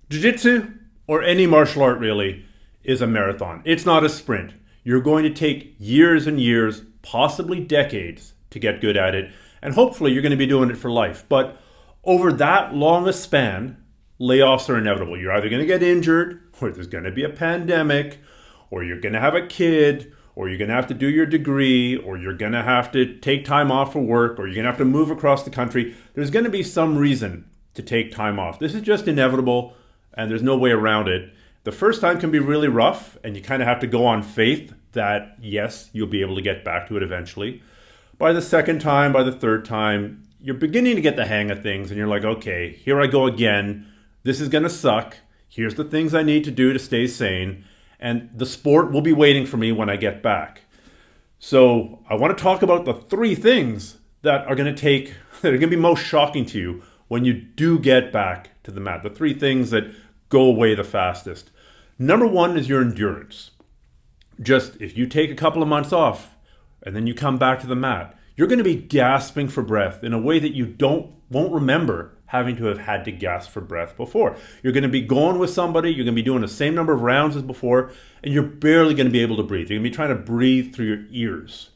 Jiu-jitsu, or any martial art really, is a marathon. It's not a sprint. You're going to take years and years, possibly decades, to get good at it. And hopefully you're going to be doing it for life. But over that long a span, layoffs are inevitable. You're either going to get injured, or there's going to be a pandemic, or you're going to have a kid, or you're going to have to do your degree, or you're going to have to take time off for work, or you're going to have to move across the country. There's going to be some reason to take time off. This is just inevitable, and there's no way around it. The first time can be really rough, and you kind of have to go on faith that, yes, you'll be able to get back to it eventually. By the second time, by the third time, you're beginning to get the hang of things, and you're like, okay, here I go again. This is going to suck. Here's the things I need to do to stay sane, and the sport will be waiting for me when I get back. So I want to talk about the three things that are going to be most shocking to you when you do get back to the mat. The three things that go away the fastest. Number one is your endurance. Just if you take a couple of months off and then you come back to the mat, you're going to be gasping for breath in a way that you won't remember having to have had to gasp for breath before. You're going to be going with somebody, you're going to be doing the same number of rounds as before, and you're barely going to be able to breathe. You're going to be trying to breathe through your ears.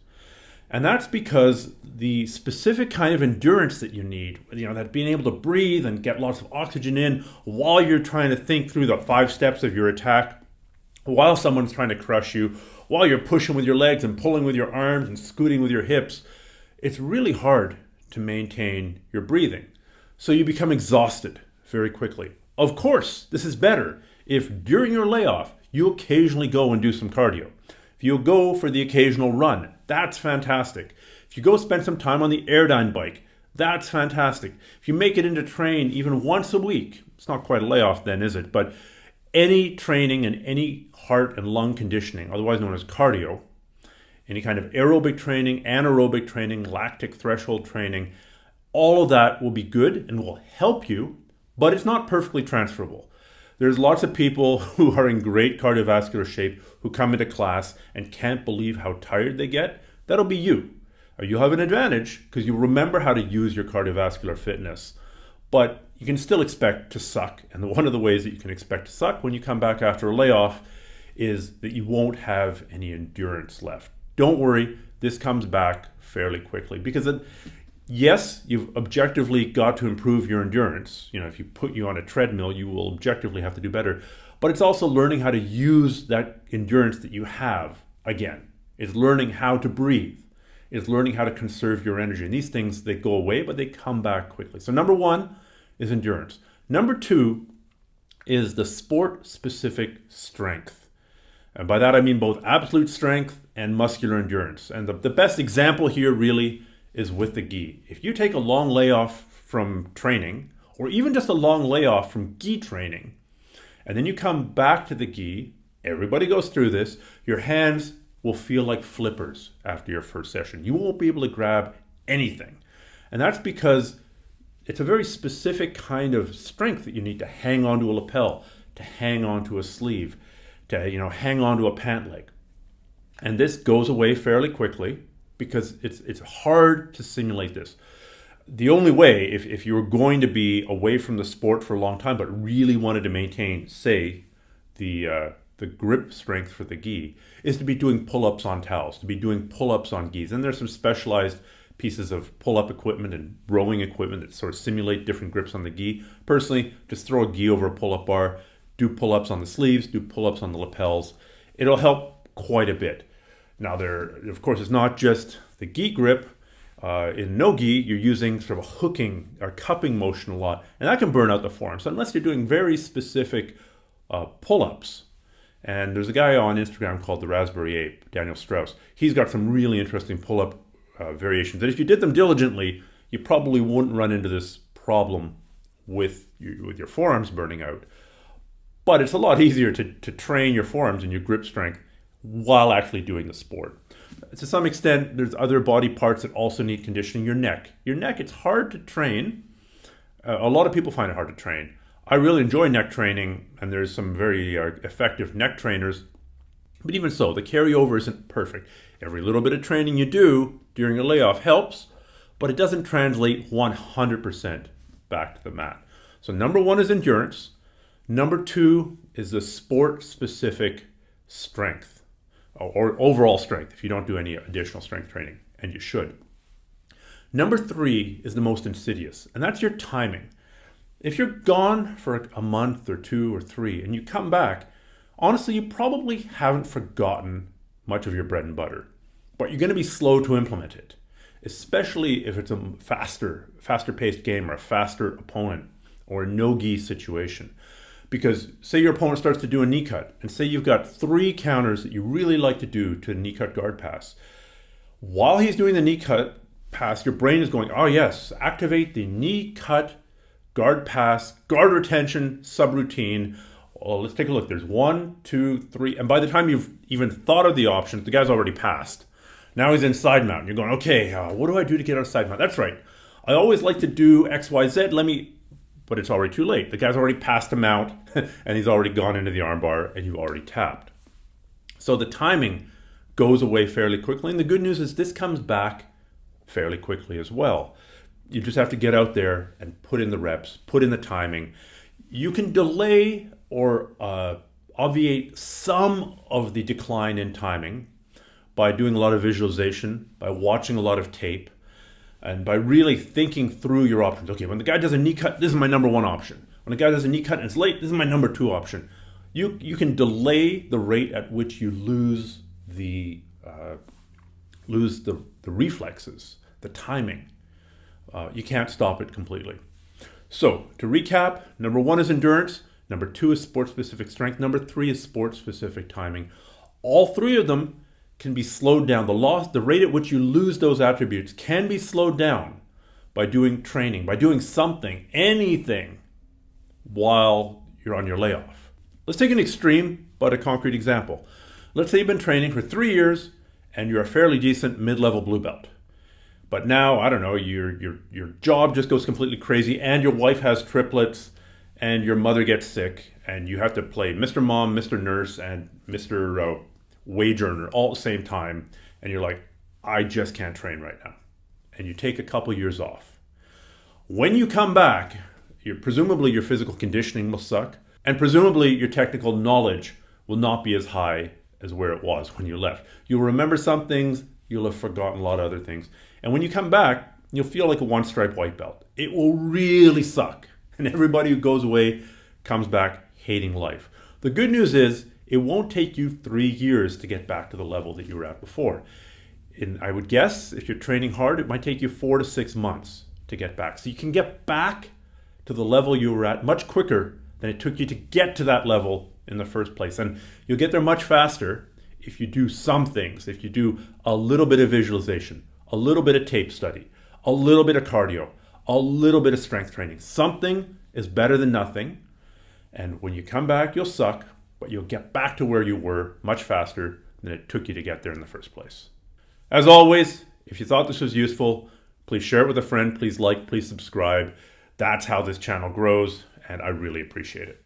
And that's because the specific kind of endurance that you need, that being able to breathe and get lots of oxygen in while you're trying to think through the 5 steps of your attack, while someone's trying to crush you, while you're pushing with your legs and pulling with your arms and scooting with your hips, it's really hard to maintain your breathing. So you become exhausted very quickly. Of course, this is better if during your layoff, you occasionally go and do some cardio. If you go for the occasional run, that's fantastic. If you go spend some time on the Airdyne bike, that's fantastic. If you make it into train even once a week, it's not quite a layoff then, is it? But any training and any heart and lung conditioning, otherwise known as cardio, any kind of aerobic training, anaerobic training, lactic threshold training, all of that will be good and will help you, but it's not perfectly transferable. There's lots of people who are in great cardiovascular shape who come into class and can't believe how tired they get. That'll be you. You'll have an advantage because you remember how to use your cardiovascular fitness, but you can still expect to suck. And one of the ways that you can expect to suck when you come back after a layoff is that you won't have any endurance left. Don't worry, this comes back fairly quickly because yes, you've objectively got to improve your endurance. If you put you on a treadmill, you will objectively have to do better. But it's also learning how to use that endurance that you have again. It's learning how to breathe. It's learning how to conserve your energy. And these things, they go away, but they come back quickly. So number one is endurance. Number two is the sport-specific strength. And by that I mean both absolute strength and muscular endurance. And the best example here really is with the gi. If you take a long layoff from training, or even just a long layoff from gi training, and then you come back to the gi, everybody goes through this, your hands will feel like flippers after your first session. You won't be able to grab anything. And that's because it's a very specific kind of strength that you need to hang onto a lapel, to hang onto a sleeve, to hang onto a pant leg. And this goes away fairly quickly because it's hard to simulate this. The only way, if you were going to be away from the sport for a long time but really wanted to maintain, say, the grip strength for the gi, is to be doing pull-ups on towels, to be doing pull-ups on gis. And there's some specialized pieces of pull-up equipment and rowing equipment that sort of simulate different grips on the gi. Personally, just throw a gi over a pull-up bar, do pull-ups on the sleeves, do pull-ups on the lapels. It'll help quite a bit. Now, of course, it's not just the gi grip. In no gi, you're using sort of a hooking or cupping motion a lot, and that can burn out the forearm. So unless you're doing very specific pull-ups, and there's a guy on Instagram called the Raspberry Ape, Daniel Strauss. He's got some really interesting pull-up variations that if you did them diligently, you probably wouldn't run into this problem with your forearms burning out. But it's a lot easier to train your forearms and your grip strength while actually doing the sport. To some extent, there's other body parts that also need conditioning. Your neck, it's hard to train. A lot of people find it hard to train. I really enjoy neck training, and there's some very effective neck trainers. But even so, the carryover isn't perfect. Every little bit of training you do during a layoff helps, but it doesn't translate 100% back to the mat. So number one is endurance. Number 2 is the sport-specific strength, or overall strength if you don't do any additional strength training, and you should. Number 3 is the most insidious, and that's your timing. If you're gone for a month or 2 or 3 and you come back, honestly, you probably haven't forgotten much of your bread and butter, but you're going to be slow to implement it, especially if it's a faster paced game or a faster opponent or a no-gi situation. Because say your opponent starts to do a knee cut, and say you've got 3 counters that you really like to do to a knee cut guard pass. While he's doing the knee cut pass, your brain is going, oh yes, activate the knee cut guard pass, guard retention, subroutine. Well, let's take a look. There's 1, 2, 3. And by the time you've even thought of the options, the guy's already passed. Now he's in side mount. You're going, okay, what do I do to get out of side mount? That's right. I always like to do X, Y, Z. But it's already too late. The guy's already passed the mount and he's already gone into the armbar and you've already tapped. So the timing goes away fairly quickly. And the good news is this comes back fairly quickly as well. You just have to get out there and put in the reps, put in the timing. You can delay or obviate some of the decline in timing by doing a lot of visualization, by watching a lot of tape, and by really thinking through your options. Okay, when the guy does a knee cut, this is my number 1 option. When the guy does a knee cut and it's late, this is my number 2 option. You can delay the rate at which you lose the reflexes, the timing. You can't stop it completely. So to recap, number 1 is endurance. Number 2 is sport-specific strength. Number 3 is sport-specific timing. All 3 of them can be slowed down. The rate at which you lose those attributes can be slowed down by doing training, by doing something, anything, while you're on your layoff. Let's take an extreme but a concrete example. Let's say you've been training for 3 years and you're a fairly decent mid-level blue belt. But now, I don't know, your job just goes completely crazy and your wife has triplets and your mother gets sick and you have to play Mr. Mom, Mr. Nurse, and Mr. Wage earner all at the same time, and you're like, I just can't train right now. And you take a couple years off. When you come back, presumably your physical conditioning will suck, and presumably your technical knowledge will not be as high as where it was when you left. You'll remember some things, you'll have forgotten a lot of other things. And when you come back, you'll feel like a 1-stripe white belt. It will really suck. And everybody who goes away comes back hating life. The good news is, it won't take you 3 years to get back to the level that you were at before. I would guess if you're training hard, it might take you 4 to 6 months to get back. So you can get back to the level you were at much quicker than it took you to get to that level in the first place. And you'll get there much faster if you do some things, if you do a little bit of visualization, a little bit of tape study, a little bit of cardio, a little bit of strength training. Something is better than nothing. And when you come back, you'll suck, but you'll get back to where you were much faster than it took you to get there in the first place. As always, if you thought this was useful, please share it with a friend, please like, please subscribe. That's how this channel grows, and I really appreciate it.